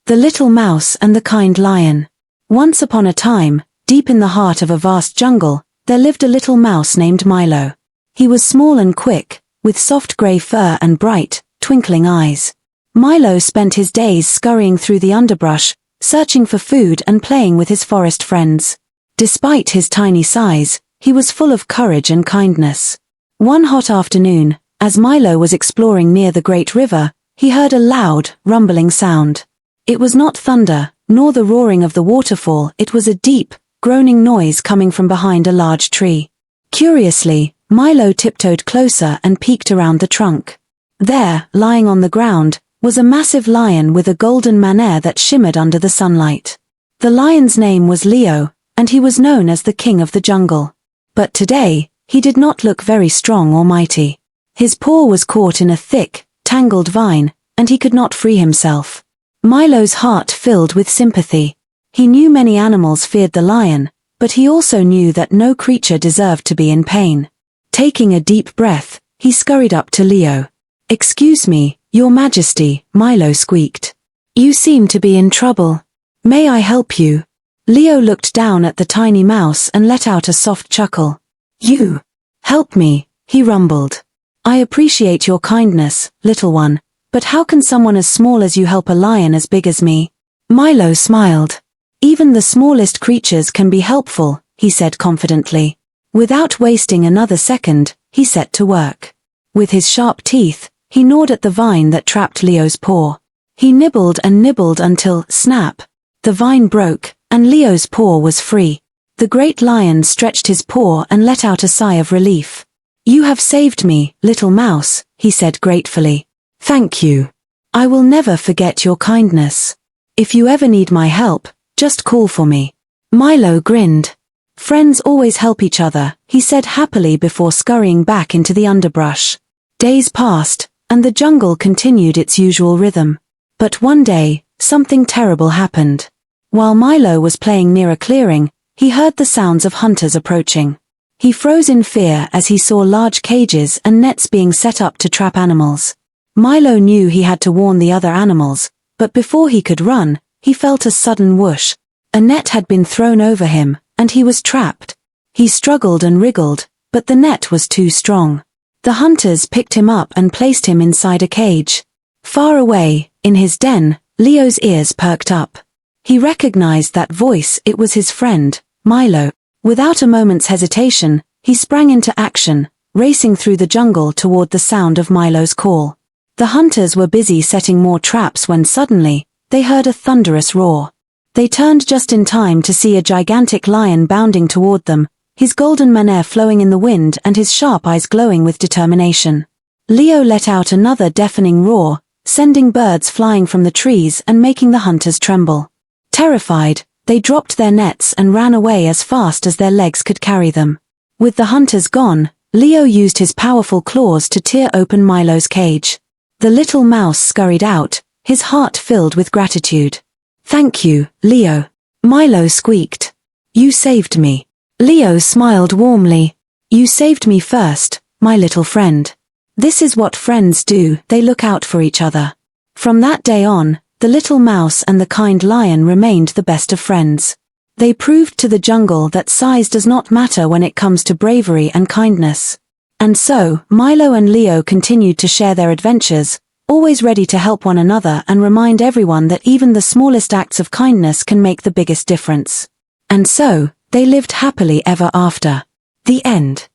The Little Mouse and the Kind Lion. Once upon a time, deep in the heart of a vast jungle, there lived a little mouse named Milo. He was small and quick, with soft grey fur and bright, twinkling eyes. Milo spent his days scurrying through the underbrush, searching for food and playing with his forest friends. Despite his tiny size, he was full of courage and kindness. One hot afternoon, as Milo was exploring near the great river, he heard a loud, rumbling sound. It was not thunder, nor the roaring of the waterfall, it was a deep, groaning noise coming from behind a large tree. Curiously, Milo tiptoed closer and peeked around the trunk. There, lying on the ground, was a massive lion with a golden mane that shimmered under the sunlight. The lion's name was Leo, and he was known as the king of the jungle. But today, he did not look very strong or mighty. His paw was caught in a thick, tangled vine, and he could not free himself. Milo's heart filled with sympathy. He knew many animals feared the lion, but he also knew that no creature deserved to be in pain. Taking a deep breath, he scurried up to Leo. "Excuse me, Your Majesty," Milo squeaked. "You seem to be in trouble. May I help you?" Leo looked down at the tiny mouse and let out a soft chuckle. "You help me," he rumbled. "I appreciate your kindness, little one. But how can someone as small as you help a lion as big as me?" Milo smiled. "Even the smallest creatures can be helpful," he said confidently. Without wasting another second, he set to work. With his sharp teeth, he gnawed at the vine that trapped Leo's paw. He nibbled and nibbled until, snap, the vine broke, and Leo's paw was free. The great lion stretched his paw and let out a sigh of relief. "You have saved me, little mouse," he said gratefully. "Thank you. I will never forget your kindness. If you ever need my help, just call for me." Milo grinned. "Friends always help each other," he said happily before scurrying back into the underbrush. Days passed, and the jungle continued its usual rhythm. But one day, something terrible happened. While Milo was playing near a clearing, he heard the sounds of hunters approaching. He froze in fear as he saw large cages and nets being set up to trap animals. Milo knew he had to warn the other animals, but before he could run, he felt a sudden whoosh. A net had been thrown over him, and he was trapped. He struggled and wriggled, but the net was too strong. The hunters picked him up and placed him inside a cage. Far away, in his den, Leo's ears perked up. He recognized that voice. It was his friend, Milo. Without a moment's hesitation, he sprang into action, racing through the jungle toward the sound of Milo's call. The hunters were busy setting more traps when suddenly, they heard a thunderous roar. They turned just in time to see a gigantic lion bounding toward them, his golden mane flowing in the wind and his sharp eyes glowing with determination. Leo let out another deafening roar, sending birds flying from the trees and making the hunters tremble. Terrified, they dropped their nets and ran away as fast as their legs could carry them. With the hunters gone, Leo used his powerful claws to tear open Milo's cage. The little mouse scurried out, his heart filled with gratitude. "Thank you, Leo," Milo squeaked. "You saved me." Leo smiled warmly. "You saved me first, my little friend. This is what friends do, they look out for each other." From that day on, the little mouse and the kind lion remained the best of friends. They proved to the jungle that size does not matter when it comes to bravery and kindness. And so, Milo and Leo continued to share their adventures, always ready to help one another and remind everyone that even the smallest acts of kindness can make the biggest difference. And so, they lived happily ever after. The end.